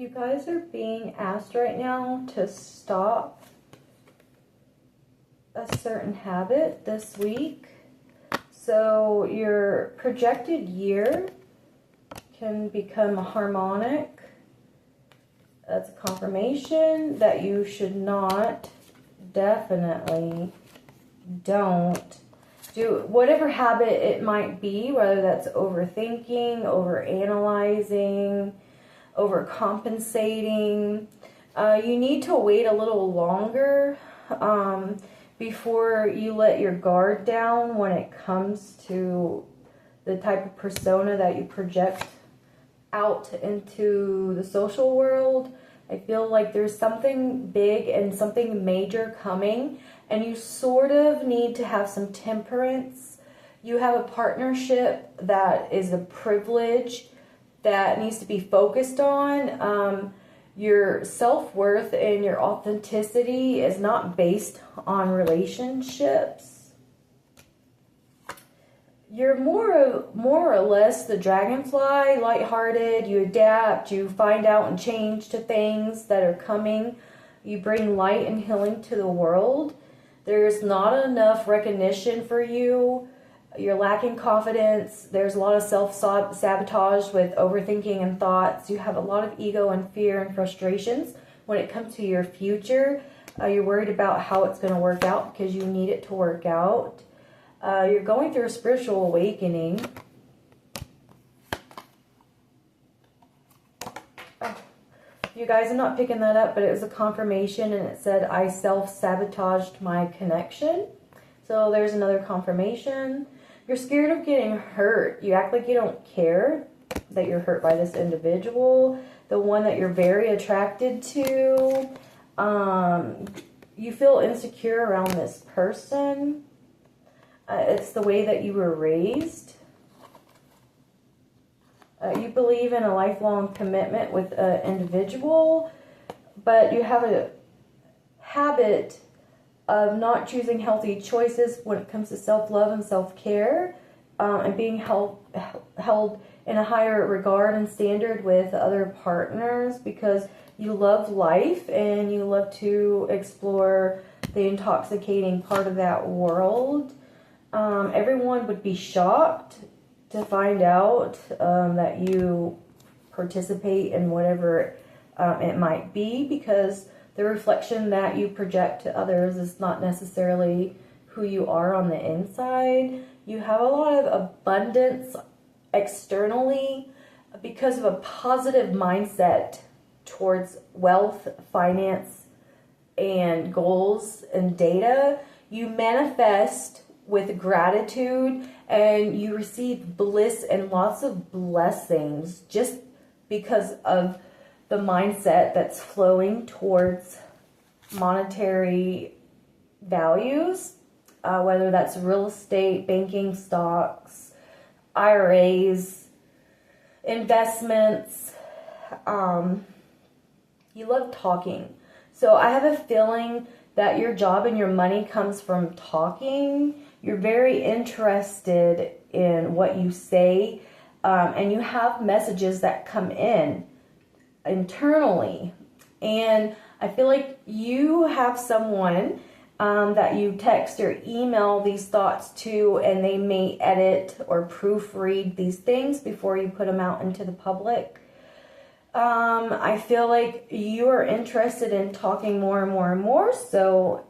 You guys are being asked right now to stop a certain habit this week. So your projected year can become harmonic. That's a confirmation that you should not, definitely don't do whatever habit it might be, whether that's overthinking, overanalyzing, overcompensating. You need to wait a little longer before you let your guard down when it comes to the type of persona that you project out into the social world. I feel like there's something big and something major coming, and you sort of need to have some temperance. You have a partnership that is a privilege that needs to be focused on. Your self-worth and your authenticity is not based on relationships. You're more or less the dragonfly, lighthearted. You adapt, you find out and change to things that are coming. You bring light and healing to the world. There's not enough recognition for you. You're lacking confidence. There's a lot of self-sabotage with overthinking and thoughts. You have a lot of ego and fear and frustrations when it comes to your future. You're worried about how it's going to work out because you need it to work out. You're going through a spiritual awakening. Oh, you guys, I'm not picking that up, but it was a confirmation, and it said, I self-sabotaged my connection. So there's another confirmation. You're scared of getting hurt. You act like you don't care that you're hurt by this individual, the one that you're very attracted to. You feel insecure around this person. It's the way that you were raised. You believe in a lifelong commitment with an individual, but you have a habit of not choosing healthy choices when it comes to self-love and self-care, and being held in a higher regard and standard with other partners because you love life and you love to explore the intoxicating part of that world. Everyone would be shocked to find out that you participate in whatever it might be, because the reflection that you project to others is not necessarily who you are on the inside. You have a lot of abundance externally because of a positive mindset towards wealth, finance, and goals and data. You manifest with gratitude and you receive bliss and lots of blessings just because of the mindset that's flowing towards monetary values, whether that's real estate, banking, stocks, IRAs, investments. You love talking. So I have a feeling that your job and your money comes from talking. You're very interested in what you say, and you have messages that come in internally, and I feel like you have someone that you text or email these thoughts to, and they may edit or proofread these things before you put them out into the public. I feel like you are interested in talking more and more and more, so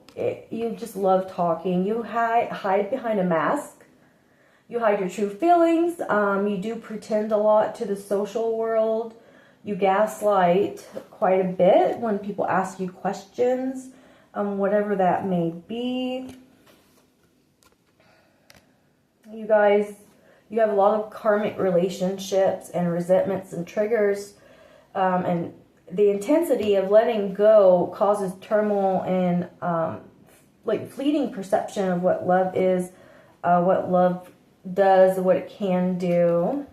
you just love talking. You hide behind a mask. You hide your true feelings. You do pretend a lot to the social world. You gaslight quite a bit when people ask you questions, whatever that may be. You guys, you have a lot of karmic relationships and resentments and triggers, and the intensity of letting go causes turmoil and like fleeting perception of what love is, what love does, what it can do.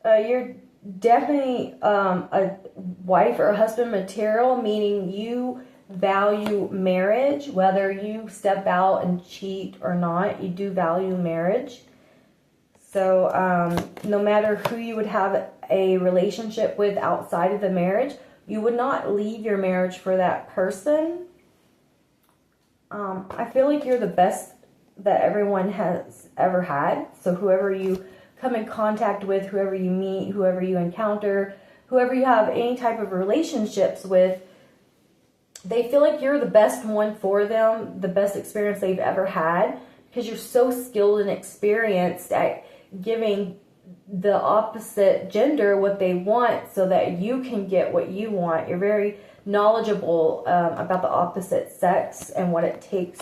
You're definitely a wife or a husband material, meaning you value marriage, whether you step out and cheat or not, you do value marriage. So no matter who you would have a relationship with outside of the marriage. You would not leave your marriage for that person. I feel like you're the best that everyone has ever had. So whoever you come in contact with, whoever you meet, whoever you encounter, whoever you have any type of relationships with, they feel like you're the best one for them, the best experience they've ever had, because you're so skilled and experienced at giving the opposite gender what they want so that you can get what you want. You're very knowledgeable about the opposite sex and what it takes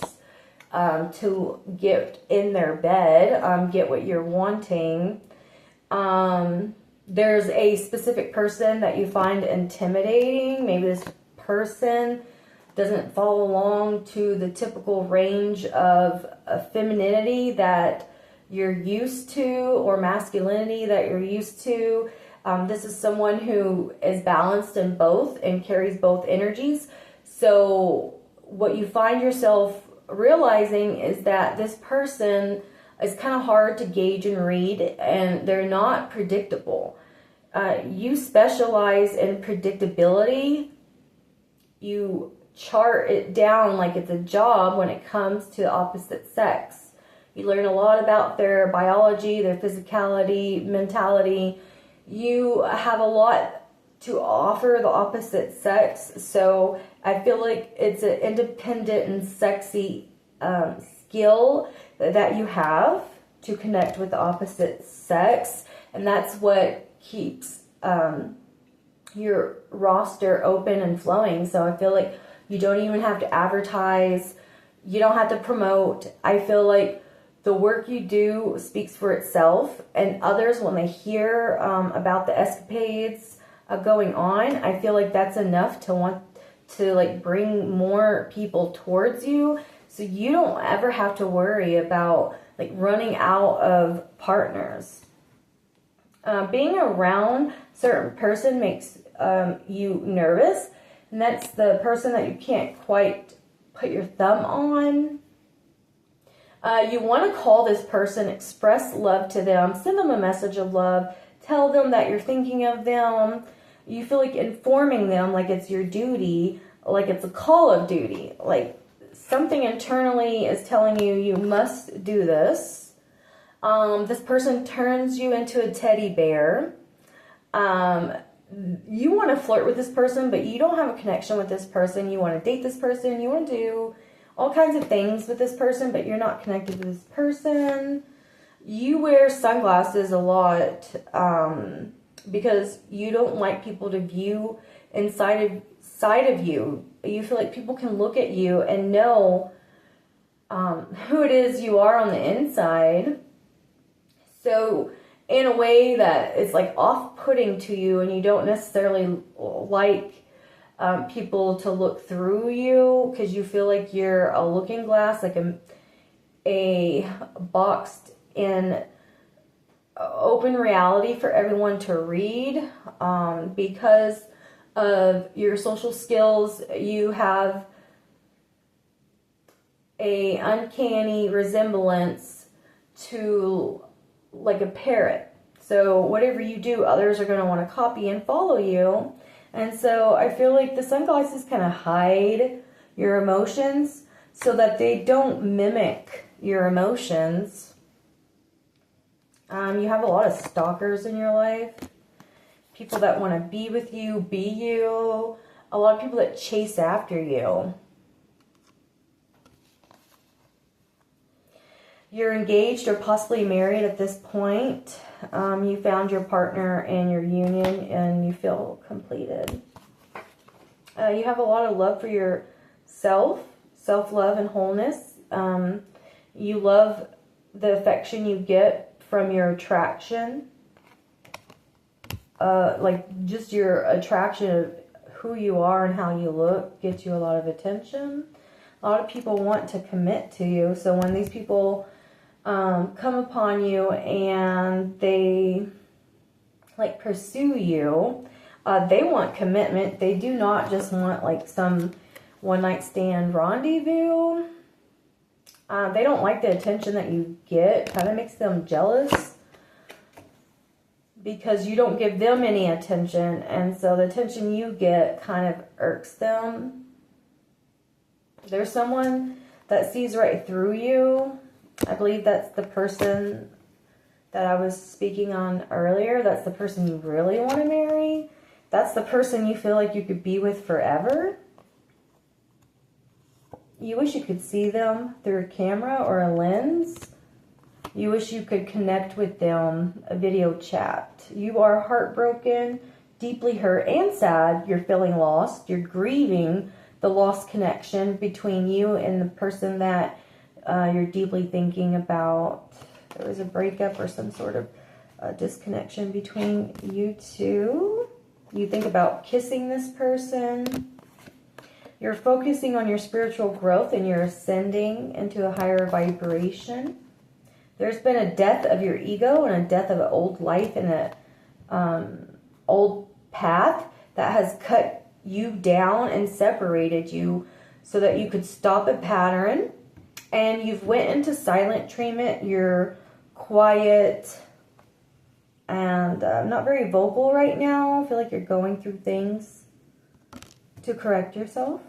to get in their bed, get what you're wanting. There's a specific person that you find intimidating. Maybe this person doesn't follow along to the typical range of femininity that you're used to, or masculinity that you're used to. This is someone who is balanced in both and carries both energies. So what you find yourself realizing is that this person is kind of hard to gauge and read, and they're not predictable. You specialize in predictability. You chart it down like it's a job when it comes to the opposite sex. You learn a lot about their biology, their physicality, mentality. You have a lot to offer the opposite sex. So I feel like it's an independent and sexy skill that you have to connect with the opposite sex. And that's what keeps your roster open and flowing. So I feel like you don't even have to advertise. You don't have to promote. I feel like the work you do speaks for itself, and others, when they hear about the escapades going on, I feel like that's enough to want to like bring more people towards you. So you don't ever have to worry about like running out of partners. Being around a certain person makes you nervous, and that's the person that you can't quite put your thumb on. You want to call this person, express love to them, send them a message of love, tell them that you're thinking of them. You feel like informing them like it's your duty, like it's a call of duty, like something internally is telling you you must do this. This person turns you into a teddy bear. You want to flirt with this person, but you don't have a connection with this person. You want to date this person. You want to do all kinds of things with this person, but you're not connected to this person. You wear sunglasses a lot because you don't like people to view inside of you. You feel like people can look at you and know who it is you are on the inside. So in a way that it's like off-putting to you, and you don't necessarily like people to look through you because you feel like you're a looking glass, like a boxed in open reality for everyone to read. Because of your social skills, you have a uncanny resemblance to like a parrot. So whatever you do, others are going to want to copy and follow you. And so I feel like the sunglasses kind of hide your emotions so that they don't mimic your emotions. You have a lot of stalkers in your life. People that want to be with you, be you. A lot of people that chase after you. You're engaged or possibly married at this point. You found your partner in your union and you feel completed. You have a lot of love for yourself, self-love and wholeness. You love the affection you get from your attraction. Like just your attraction of who you are and how you look gets you a lot of attention. A lot of people want to commit to you. So when these people come upon you and they like pursue you, they want commitment. They do not just want like some one night stand rendezvous. They don't like the attention that you get. Kind of makes them jealous. because you don't give them any attention, and so the attention you get kind of irks them. There's someone that sees right through you. I believe that's the person that I was speaking on earlier. That's the person you really want to marry. That's the person you feel like you could be with forever. You wish you could see them through a camera or a lens. You wish you could connect with them, a video chat. You are heartbroken, deeply hurt and sad. You're feeling lost. You're grieving the lost connection between you and the person that you're deeply thinking about. There was a breakup or some sort of disconnection between you two. You think about kissing this person. You're focusing on your spiritual growth and you're ascending into a higher vibration. There's been a death of your ego and a death of an old life and an old path that has cut you down and separated you so that you could stop a pattern. And you've went into silent treatment. You're quiet and not very vocal right now. I feel like you're going through things to correct yourself.